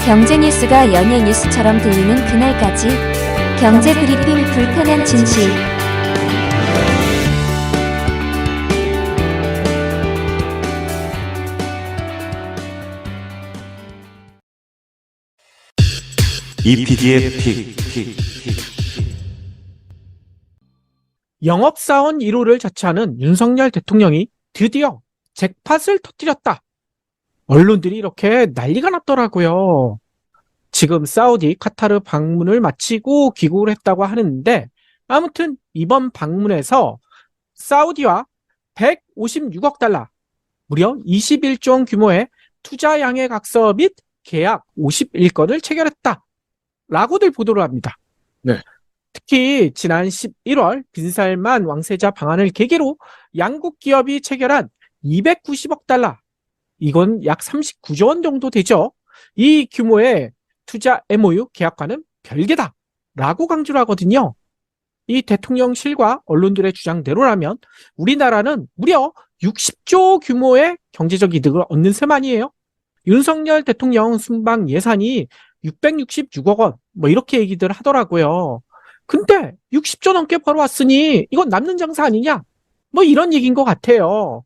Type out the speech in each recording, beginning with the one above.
경제 뉴스가 연예 뉴스처럼 들리는 그날까지 경제 브리핑 불편한 진실. EPD의 픽. 영업사원 1호를 자처하는 윤석열 대통령이 드디어 잭팟을 터뜨렸다. 언론들이 이렇게 난리가 났더라고요. 지금 사우디, 카타르 방문을 마치고 귀국을 했다고 하는데 아무튼 이번 방문에서 사우디와 156억 달러, 무려 21조 원 규모의 투자 양해 각서 및 계약 51건을 체결했다. 라고들 보도를 합니다. 네. 특히 지난 11월 빈살만 왕세자 방한을 계기로 양국 기업이 체결한 290억 달러, 이건 약 39조 원 정도 되죠. 이 규모의 투자 MOU 계약과는 별개다 라고 강조를 하거든요. 이 대통령실과 언론들의 주장대로라면 우리나라는 무려 60조 규모의 경제적 이득을 얻는 셈 아니에요. 윤석열 대통령 순방 예산이 666억 원, 뭐 이렇게 얘기들 하더라고요. 근데 60조 넘게 벌어왔으니 이건 남는 장사 아니냐? 뭐 이런 얘기인 것 같아요.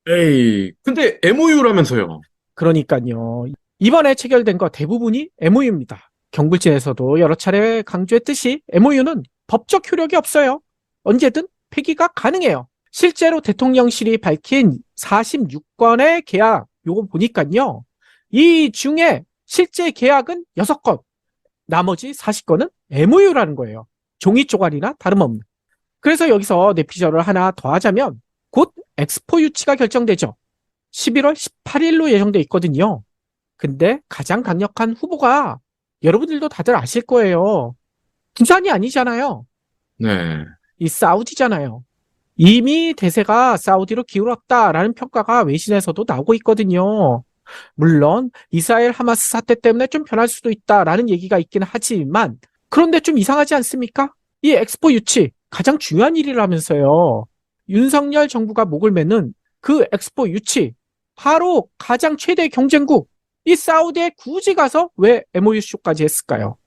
에이, 근데 MOU라면서요. 그러니까요. 이번에 체결된 거 대부분이 MOU입니다. 경불진에서도 여러 차례 강조했듯이 MOU는 법적 효력이 없어요. 언제든 폐기가 가능해요. 실제로 대통령실이 밝힌 46건의 계약, 요거 보니까요. 이 중에 실제 계약은 6건, 나머지 40건은 MOU라는 거예요. 종이 쪼가리나 다름없는. 그래서 여기서 내피셜을 하나 더 하자면 곧 엑스포 유치가 결정되죠. 11월 18일로 예정돼 있거든요. 근데 가장 강력한 후보가 여러분들도 다들 아실 거예요. 부산이 아니잖아요. 네. 이 사우디잖아요. 이미 대세가 사우디로 기울었다라는 평가가 외신에서도 나오고 있거든요. 물론 이스라엘 하마스 사태 때문에 좀 변할 수도 있다라는 얘기가 있긴 하지만 그런데 좀 이상하지 않습니까? 이 엑스포 유치 가장 중요한 일이라면서요. 윤석열 정부가 목을 매는 그 엑스포 유치, 바로 가장 최대 경쟁국 이 사우디에 굳이 가서 왜 MOU 쇼까지 했을까요?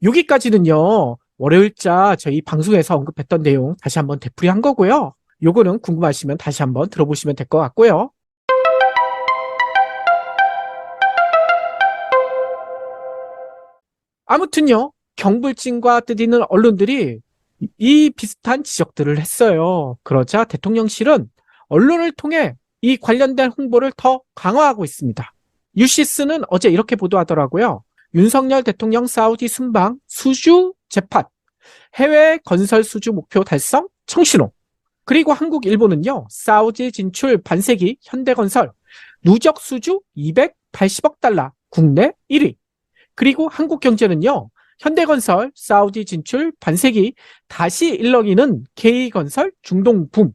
여기까지는요, 월요일자 저희 방송에서 언급했던 내용 다시 한번 되풀이한 거고요. 요거는 궁금하시면 다시 한번 들어보시면 될 것 같고요. 아무튼요, 경불진과 뜨디는 언론들이 이 비슷한 지적들을 했어요. 그러자 대통령실은 언론을 통해 이 관련된 홍보를 더 강화하고 있습니다. 유시스는 어제 이렇게 보도하더라고요. 윤석열 대통령 사우디 순방 수주 재팟, 해외 건설 수주 목표 달성 청신호. 그리고 한국 일본은요, 사우디 진출 반세기 현대건설 누적 수주 280억 달러 국내 1위. 그리고 한국경제는요, 현대건설 사우디 진출 반세기 다시 일렁이는 K건설 중동 붐.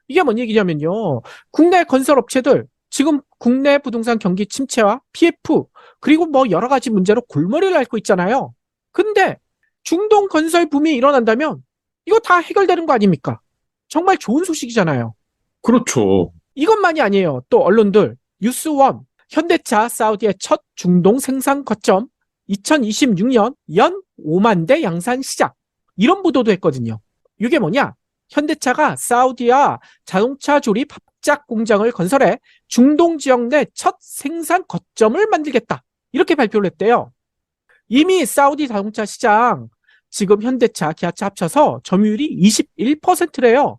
이게 뭔 얘기냐면요, 국내 건설업체들 지금 국내 부동산 경기 침체와 PF 그리고 뭐 여러 가지 문제로 골머리를 앓고 있잖아요. 근데 중동 건설 붐이 일어난다면 이거 다 해결되는 거 아닙니까? 정말 좋은 소식이잖아요. 그렇죠. 이것만이 아니에요. 또 언론들 뉴스원 현대차 사우디의 첫 중동 생산 거점 2026년 연 5만 대 양산 시작, 이런 보도도 했거든요. 이게 뭐냐? 현대차가 사우디와 자동차 조립 합작 공장을 건설해 중동 지역 내 첫 생산 거점을 만들겠다, 이렇게 발표를 했대요. 이미 사우디 자동차 시장 지금 현대차, 기아차 합쳐서 점유율이 21%래요.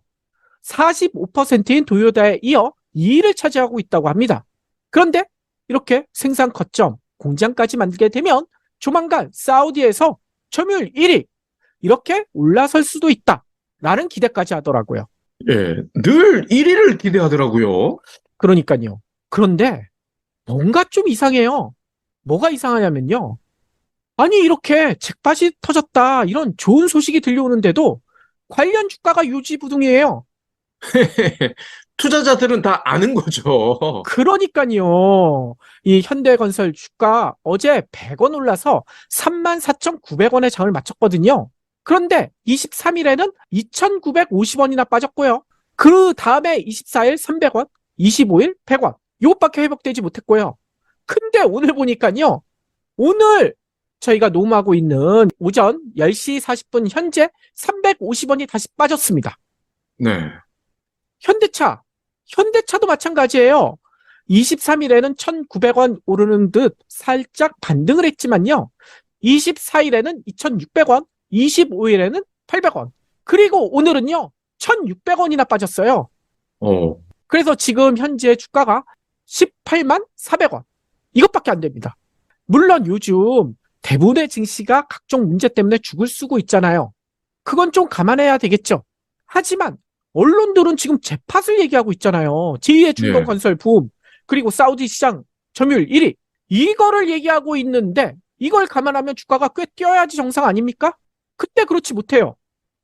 45%인 도요타에 이어 2위를 차지하고 있다고 합니다. 그런데 이렇게 생산 거점, 공장까지 만들게 되면 조만간 사우디에서 점유율 1위 이렇게 올라설 수도 있다 라는 기대까지 하더라고요. 예, 늘 1위를 기대하더라고요. 그러니까요. 그런데 뭔가 좀 이상해요. 뭐가 이상하냐면요, 아니 이렇게 잭팟이 터졌다 이런 좋은 소식이 들려오는데도 관련 주가가 요지부동이에요. 투자자들은 다 아는 거죠. 그러니까요. 이 현대건설 주가 어제 100원 올라서 34,900원에 장을 마쳤거든요. 그런데 23일에는 2,950원이나 빠졌고요. 그 다음에 24일 300원, 25일 100원. 이것밖에 회복되지 못했고요. 근데 오늘 보니까요, 오늘 저희가 녹음하고 있는 오전 10시 40분 현재 350원이 다시 빠졌습니다. 네. 현대차도 마찬가지예요. 23일에는 1,900원 오르는 듯 살짝 반등을 했지만요. 24일에는 2,600원, 25일에는 800원. 그리고 오늘은요, 1,600원이나 빠졌어요. 그래서 지금 현재 주가가 18만 400원. 이것밖에 안 됩니다. 물론 요즘 대부분의 증시가 각종 문제 때문에 죽을 쓰고 있잖아요. 그건 좀 감안해야 되겠죠. 하지만 언론들은 지금 잭팟을 얘기하고 있잖아요. 제2의 중동 네. 건설 붐, 그리고 사우디 시장 점유율 1위. 이거를 얘기하고 있는데 이걸 감안하면 주가가 꽤 뛰어야지 정상 아닙니까? 그때 그렇지 못해요.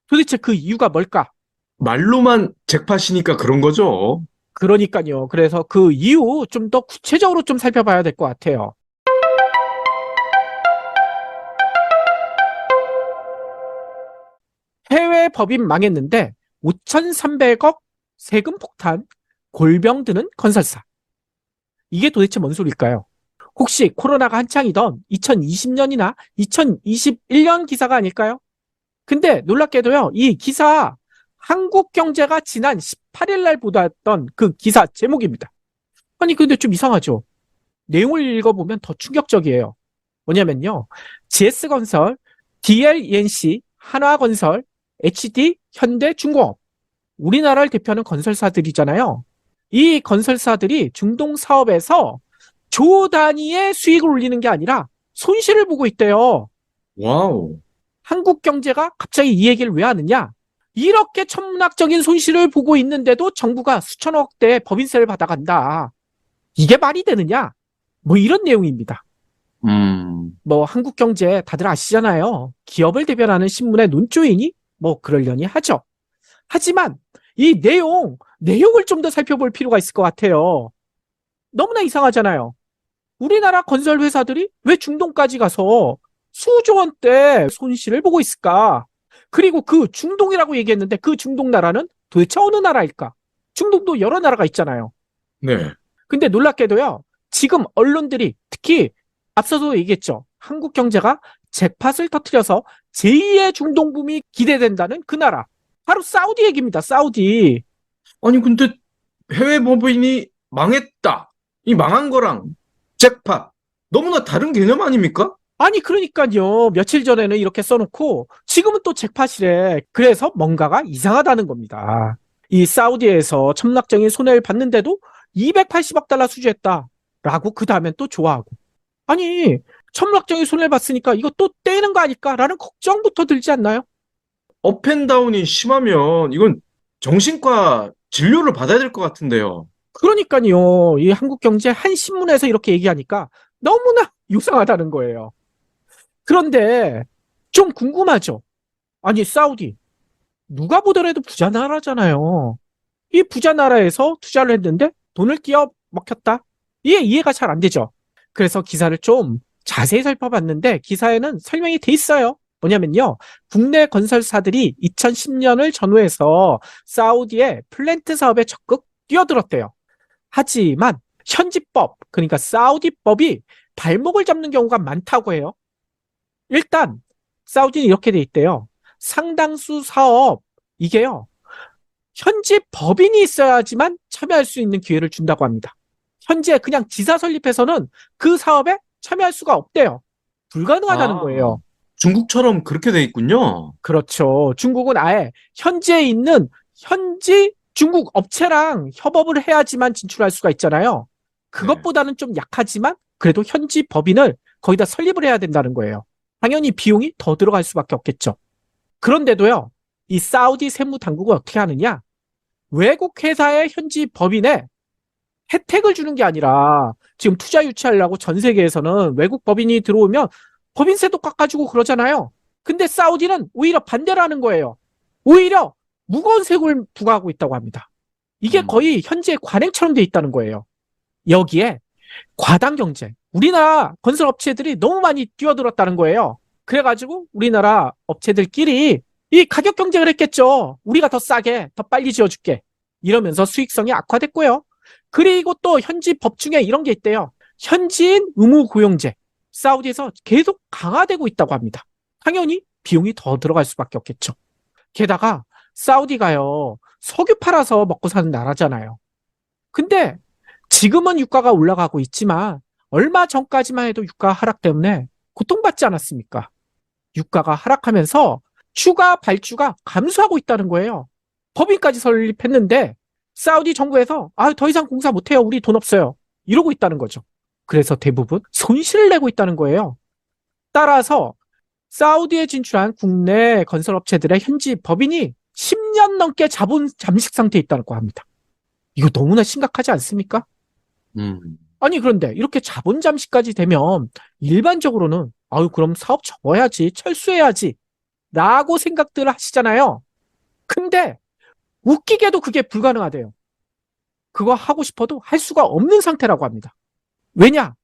도대체 그 이유가 뭘까? 말로만 잭팟이니까 그런 거죠. 그러니까요. 그래서 그 이유 좀 더 구체적으로 좀 살펴봐야 될 것 같아요. 해외 법인 망했는데 5,300억 세금 폭탄, 골병 드는 건설사. 이게 도대체 뭔 소리일까요? 혹시 코로나가 한창이던 2020년이나 2021년 기사가 아닐까요? 근데 놀랍게도요, 이 기사 한국경제가 지난 18일 날 보도했던 그 기사 제목입니다. 아니, 근데 좀 이상하죠? 내용을 읽어보면 더 충격적이에요. 뭐냐면요, GS건설, DLENC, 한화건설, HD, 현대중공업, 우리나라를 대표하는 건설사들이잖아요. 이 건설사들이 중동 사업에서 조 단위의 수익을 올리는 게 아니라 손실을 보고 있대요. 와우. 한국 경제가 갑자기 이 얘기를 왜 하느냐? 이렇게 천문학적인 손실을 보고 있는데도 정부가 수천억대 법인세를 받아간다. 이게 말이 되느냐? 뭐 이런 내용입니다. 뭐 한국 경제 다들 아시잖아요. 기업을 대변하는 신문의 논조이니 뭐 그러려니 하죠. 하지만 이 내용을 좀 더 살펴볼 필요가 있을 것 같아요. 너무나 이상하잖아요. 우리나라 건설 회사들이 왜 중동까지 가서 수조 원대 손실을 보고 있을까? 그리고 그 중동이라고 얘기했는데 그 중동 나라는 도대체 어느 나라일까? 중동도 여러 나라가 있잖아요. 네. 근데 놀랍게도요, 지금 언론들이 특히 앞서도 얘기했죠. 한국 경제가 잭팟을 터뜨려서 제2의 중동붐이 기대된다는 그 나라. 바로 사우디 얘기입니다. 사우디. 아니, 근데 해외 법인이 망했다. 이 망한 거랑 잭팟. 너무나 다른 개념 아닙니까? 아니 그러니까요. 며칠 전에는 이렇게 써놓고 지금은 또 잭팟이래. 그래서 뭔가가 이상하다는 겁니다. 이 사우디에서 천문학적인 손해를 봤는데도 280억 달러 수주했다라고 그 다음엔 또 좋아하고. 아니 천문학적인 손해를 봤으니까 이거 또 떼는 거 아닐까라는 걱정부터 들지 않나요? 업앤다운이 심하면 이건 정신과 진료를 받아야 될 것 같은데요. 그러니까요. 이 한국경제 한 신문에서 이렇게 얘기하니까 너무나 유상하다는 거예요. 그런데 좀 궁금하죠? 아니 사우디 누가 보더라도 부자 나라잖아요. 이 부자 나라에서 투자를 했는데 돈을 끼워 먹혔다? 이게 이해가 잘 안 되죠. 그래서 기사를 좀 자세히 살펴봤는데 기사에는 설명이 돼 있어요. 뭐냐면요. 국내 건설사들이 2010년을 전후해서 사우디의 플랜트 사업에 적극 뛰어들었대요. 하지만 현지법, 그러니까 사우디법이 발목을 잡는 경우가 많다고 해요. 일단 사우디는 이렇게 돼 있대요. 상당수 사업, 이게요. 현지 법인이 있어야지만 참여할 수 있는 기회를 준다고 합니다. 현재 그냥 지사 설립해서는 그 사업에 참여할 수가 없대요. 불가능하다는 거예요. 중국처럼 그렇게 돼 있군요. 그렇죠. 중국은 아예 현지에 있는 현지 중국 업체랑 협업을 해야지만 진출할 수가 있잖아요. 그것보다는 좀 약하지만 그래도 현지 법인을 거기다 설립을 해야 된다는 거예요. 당연히 비용이 더 들어갈 수밖에 없겠죠. 그런데도요, 이 사우디 세무당국은 어떻게 하느냐? 외국 회사의 현지 법인에 혜택을 주는 게 아니라 지금 투자 유치하려고 전 세계에서는 외국 법인이 들어오면 법인세도 깎아주고 그러잖아요. 근데 사우디는 오히려 반대를 하는 거예요. 오히려 무거운 세금을 부과하고 있다고 합니다. 이게 거의 현지의 관행처럼 돼 있다는 거예요. 여기에 과당 경쟁. 우리나라 건설 업체들이 너무 많이 뛰어들었다는 거예요. 그래가지고 우리나라 업체들끼리 이 가격 경쟁을 했겠죠. 우리가 더 싸게, 더 빨리 지어줄게. 이러면서 수익성이 악화됐고요. 그리고 또 현지 법 중에 이런 게 있대요. 현지인 의무 고용제. 사우디에서 계속 강화되고 있다고 합니다. 당연히 비용이 더 들어갈 수밖에 없겠죠. 게다가 사우디가요, 석유 팔아서 먹고 사는 나라잖아요. 근데 지금은 유가가 올라가고 있지만 얼마 전까지만 해도 유가 하락 때문에 고통받지 않았습니까? 유가가 하락하면서 추가 발주가 감소하고 있다는 거예요. 법인까지 설립했는데 사우디 정부에서 더 이상 공사 못해요. 우리 돈 없어요. 이러고 있다는 거죠. 그래서 대부분 손실을 내고 있다는 거예요. 따라서 사우디에 진출한 국내 건설업체들의 현지 법인이 10년 넘게 자본 잠식 상태에 있다고 합니다. 이거 너무나 심각하지 않습니까? 아니 그런데 이렇게 자본 잠식까지 되면 일반적으로는 그럼 사업 접어야지, 철수해야지 라고 생각들을 하시잖아요. 근데 웃기게도 그게 불가능하대요. 그거 하고 싶어도 할 수가 없는 상태라고 합니다. 왜냐?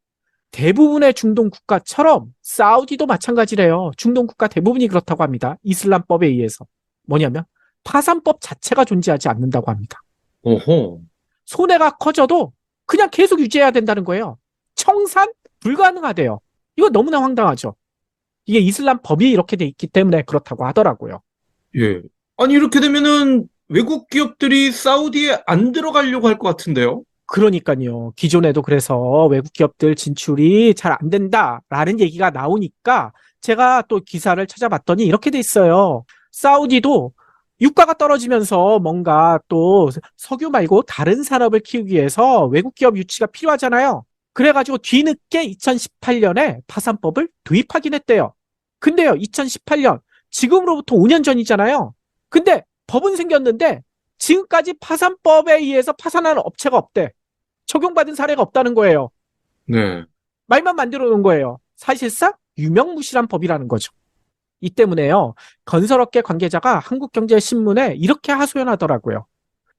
대부분의 중동 국가처럼 사우디도 마찬가지래요. 중동 국가 대부분이 그렇다고 합니다. 이슬람법에 의해서. 뭐냐면 파산법 자체가 존재하지 않는다고 합니다. 오호. 손해가 커져도 그냥 계속 유지해야 된다는 거예요. 청산 불가능하대요. 이거 너무나 황당하죠. 이게 이슬람 법이 이렇게 돼 있기 때문에 그렇다고 하더라고요. 예. 아니, 이렇게 되면은 외국 기업들이 사우디에 안 들어가려고 할 것 같은데요? 그러니까요. 기존에도 그래서 외국 기업들 진출이 잘 안 된다라는 얘기가 나오니까 제가 또 기사를 찾아봤더니 이렇게 돼 있어요. 사우디도 유가가 떨어지면서 뭔가 또 석유 말고 다른 산업을 키우기 위해서 외국 기업 유치가 필요하잖아요. 그래가지고 뒤늦게 2018년에 파산법을 도입하긴 했대요. 근데요, 2018년, 지금으로부터 5년 전이잖아요. 근데 법은 생겼는데 지금까지 파산법에 의해서 파산하는 업체가 없대. 적용받은 사례가 없다는 거예요. 네. 말만 만들어 놓은 거예요. 사실상 유명무실한 법이라는 거죠. 이 때문에요, 건설업계 관계자가 한국경제신문에 이렇게 하소연하더라고요.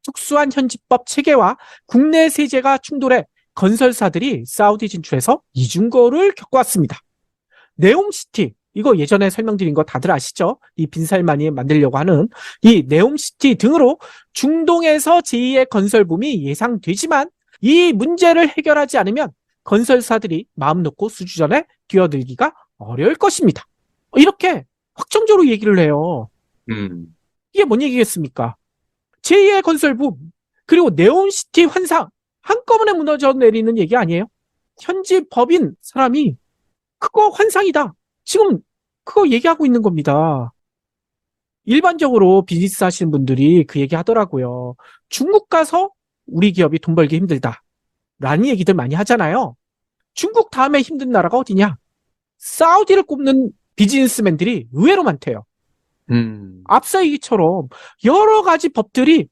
특수한 현지법 체계와 국내 세제가 충돌해 건설사들이 사우디 진출해서 이중고를 겪어왔습니다. 네옴시티, 이거 예전에 설명드린 거 다들 아시죠? 이 빈살만이 만들려고 하는 이 네옴시티 등으로 중동에서 제2의 건설붐이 예상되지만 이 문제를 해결하지 않으면 건설사들이 마음 놓고 수주전에 뛰어들기가 어려울 것입니다. 이렇게 확정적으로 얘기를 해요. 이게 뭔 얘기겠습니까? 제2의 건설붐, 그리고 네온시티 환상, 한꺼번에 무너져 내리는 얘기 아니에요? 현지 법인 사람이 그거 환상이다, 지금 그거 얘기하고 있는 겁니다. 일반적으로 비즈니스 하시는 분들이 그 얘기 하더라고요. 중국 가서 우리 기업이 돈 벌기 힘들다 라는 얘기들 많이 하잖아요. 중국 다음에 힘든 나라가 어디냐? 사우디를 꼽는 비즈니스맨들이 의외로 많대요. 앞서 얘기처럼 여러 가지 법들이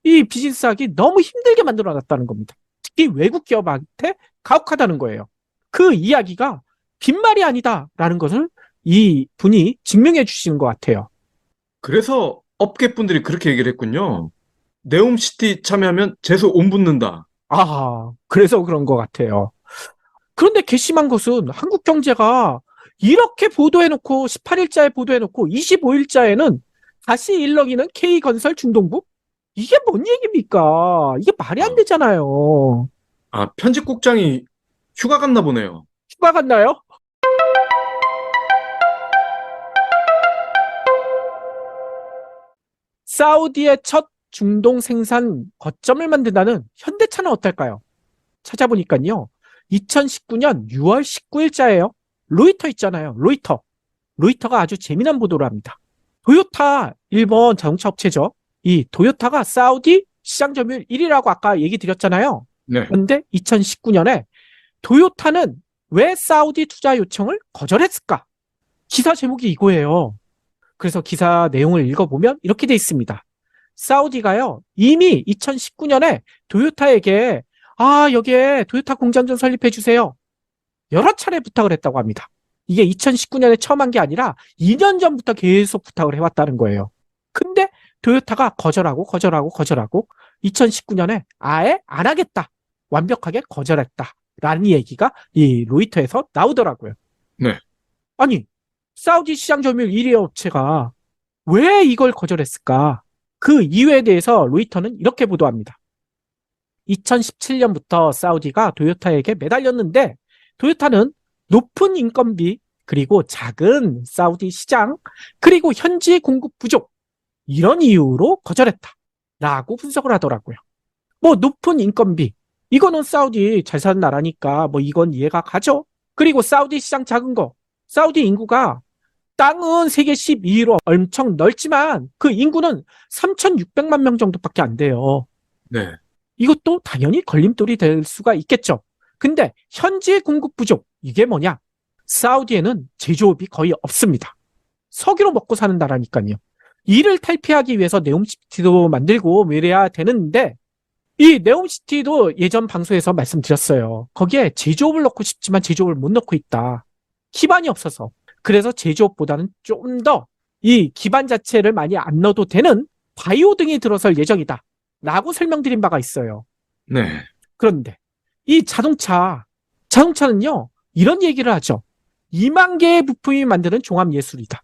이 비즈니스 하기 너무 힘들게 만들어놨다는 겁니다. 특히 외국 기업한테 가혹하다는 거예요. 그 이야기가 빈말이 아니다라는 것을 이 분이 증명해 주시는 것 같아요. 그래서 업계분들이 그렇게 얘기를 했군요. 네옴시티 참여하면 재수 온 붙는다. 그래서 그런 것 같아요. 그런데 괘씸한 것은 한국경제가 이렇게 보도해놓고 18일자에 보도해놓고 25일자에는 다시 일렁이는 K건설 중동부? 이게 뭔 얘기입니까? 이게 말이 안 되잖아요. 편집국장이 휴가 갔나 보네요. 휴가 갔나요? 사우디의 첫 중동 생산 거점을 만든다는 현대차는 어떨까요? 찾아보니까요, 2019년 6월 19일자예요. 로이터 있잖아요. 로이터가 아주 재미난 보도를 합니다. 도요타, 일본 자동차 업체죠. 이 도요타가 사우디 시장 점유율 1위라고 아까 얘기 드렸잖아요. 네. 그런데 2019년에 도요타는 왜 사우디 투자 요청을 거절했을까? 기사 제목이 이거예요. 그래서 기사 내용을 읽어보면 이렇게 돼 있습니다. 사우디가요, 이미 2019년에 도요타에게 여기에 도요타 공장 좀 설립해 주세요, 여러 차례 부탁을 했다고 합니다. 이게 2019년에 처음 한 게 아니라 2년 전부터 계속 부탁을 해왔다는 거예요. 근데 도요타가 거절하고 2019년에 아예 안 하겠다, 완벽하게 거절했다라는 얘기가 이 로이터에서 나오더라고요. 네. 아니, 사우디 시장 점유율 1위 업체가 왜 이걸 거절했을까? 그 이유에 대해서 로이터는 이렇게 보도합니다. 2017년부터 사우디가 도요타에게 매달렸는데 도요타는 높은 인건비, 그리고 작은 사우디 시장, 그리고 현지 공급 부족, 이런 이유로 거절했다라고 분석을 하더라고요. 뭐 높은 인건비, 이거는 사우디 잘 사는 나라니까 뭐 이건 이해가 가죠. 그리고 사우디 시장 작은 거, 사우디 인구가 땅은 세계 12위로 엄청 넓지만 그 인구는 3,600만 명 정도밖에 안 돼요. 네. 이것도 당연히 걸림돌이 될 수가 있겠죠. 근데 현지 공급 부족, 이게 뭐냐? 사우디에는 제조업이 거의 없습니다. 석유로 먹고 사는 나라니까요. 이를 탈피하기 위해서 네옴시티도 만들고 이래야 되는데, 이 네옴시티도 예전 방송에서 말씀드렸어요. 거기에 제조업을 넣고 싶지만 제조업을 못 넣고 있다. 기반이 없어서. 그래서 제조업보다는 좀 더 이 기반 자체를 많이 안 넣어도 되는 바이오 등이 들어설 예정이다 라고 설명드린 바가 있어요. 네. 그런데 이 자동차는요, 이런 얘기를 하죠. 2만 개의 부품이 만드는 종합예술이다.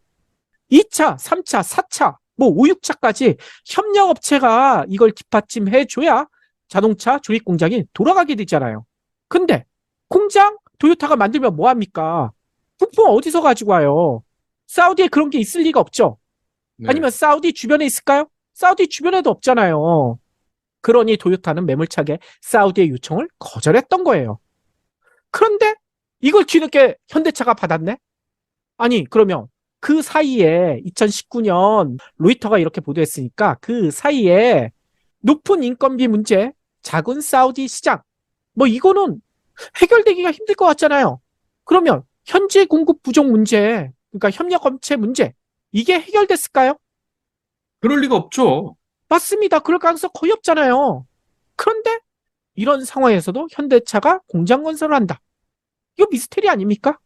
2차, 3차, 4차, 뭐 5, 6차까지 협력업체가 이걸 뒷받침해줘야 자동차 조립 공장이 돌아가게 되잖아요. 근데 공장 도요타가 만들면 뭐합니까? 부품 어디서 가지고 와요? 사우디에 그런 게 있을 리가 없죠. 네. 아니면 사우디 주변에 있을까요? 사우디 주변에도 없잖아요. 그러니 도요타는 매몰차게 사우디의 요청을 거절했던 거예요. 그런데 이걸 뒤늦게 현대차가 받았네? 아니, 그러면 그 사이에 2019년 로이터가 이렇게 보도했으니까 그 사이에 높은 인건비 문제, 작은 사우디 시장, 뭐 이거는 해결되기가 힘들 것 같잖아요. 그러면 현지 공급 부족 문제, 그러니까 협력업체 문제, 이게 해결됐을까요? 그럴 리가 없죠. 맞습니다. 그럴 가능성 거의 없잖아요. 그런데 이런 상황에서도 현대차가 공장 건설을 한다. 이거 미스테리 아닙니까?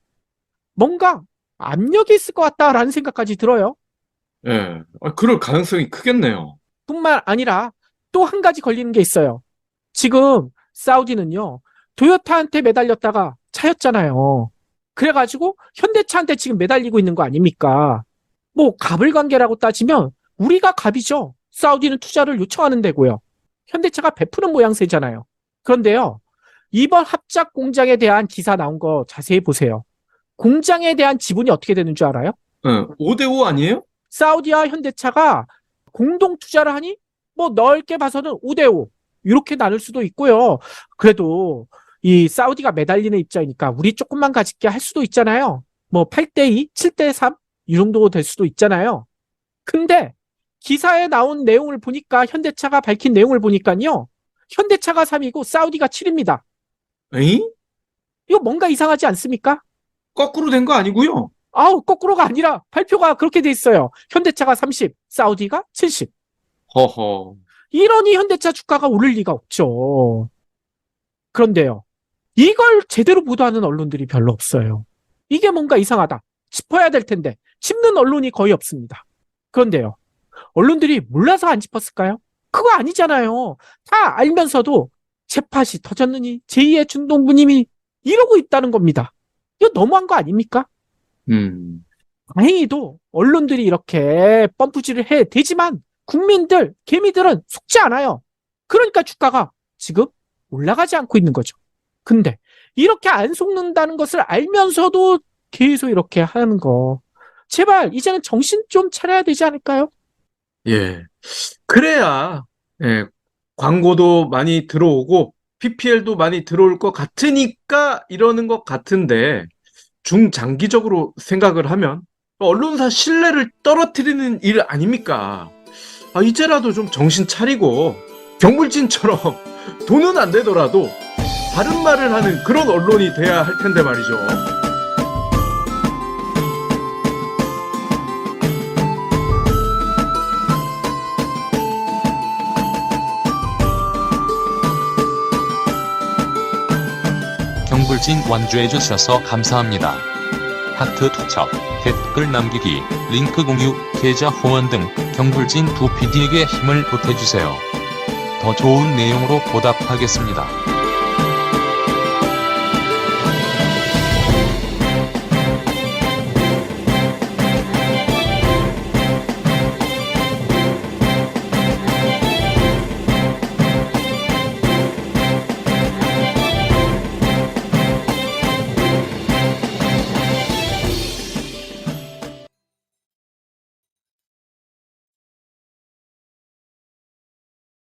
뭔가 압력이 있을 것 같다라는 생각까지 들어요. 예. 그럴 가능성이 크겠네요. 뿐만 아니라 또 한 가지 걸리는 게 있어요. 지금 사우디는요, 도요타한테 매달렸다가 차였잖아요. 그래가지고 현대차한테 지금 매달리고 있는 거 아닙니까? 뭐 갑을 관계라고 따지면 우리가 갑이죠. 사우디는 투자를 요청하는 데고요. 현대차가 베푸는 모양새잖아요. 그런데요, 이번 합작 공장에 대한 기사 나온 거 자세히 보세요. 공장에 대한 지분이 어떻게 되는 줄 알아요? 5대5 아니에요? 사우디와 현대차가 공동 투자를 하니 뭐 넓게 봐서는 5대5 이렇게 나눌 수도 있고요. 그래도 이 사우디가 매달리는 입장이니까 우리 조금만 가질게 할 수도 있잖아요. 뭐 8대2, 7대3 이 정도 될 수도 있잖아요. 근데 기사에 나온 내용을 보니까, 현대차가 밝힌 내용을 보니까요, 현대차가 3이고 사우디가 7입니다. 에이? 이거 뭔가 이상하지 않습니까? 거꾸로 된 거 아니고요. 아우, 거꾸로가 아니라 발표가 그렇게 돼 있어요. 현대차가 30, 사우디가 70. 허허. 이러니 현대차 주가가 오를 리가 없죠. 그런데요, 이걸 제대로 보도하는 언론들이 별로 없어요. 이게 뭔가 이상하다 짚어야 될 텐데 짚는 언론이 거의 없습니다. 그런데요, 언론들이 몰라서 안 짚었을까요? 그거 아니잖아요. 다 알면서도 재팟이 터졌느니 제2의 중동부님이 이러고 있다는 겁니다. 이거 너무한 거 아닙니까? 다행히도 언론들이 이렇게 펌프질을 해 대지만 국민들, 개미들은 속지 않아요. 그러니까 주가가 지금 올라가지 않고 있는 거죠. 근데 이렇게 안 속는다는 것을 알면서도 계속 이렇게 하는 거, 제발 이제는 정신 좀 차려야 되지 않을까요? 예. 그래야, 예, 광고도 많이 들어오고, PPL도 많이 들어올 것 같으니까 이러는 것 같은데, 중장기적으로 생각을 하면, 언론사 신뢰를 떨어뜨리는 일 아닙니까? 이제라도 좀 정신 차리고, 경물진처럼 돈은 안 되더라도, 바른 말을 하는 그런 언론이 돼야 할 텐데 말이죠. 경불진 완주해 주셔서 감사합니다. 하트 투척, 댓글 남기기, 링크 공유, 계좌 후원 등 경불진 2PD에게 힘을 보태주세요. 더 좋은 내용으로 보답하겠습니다.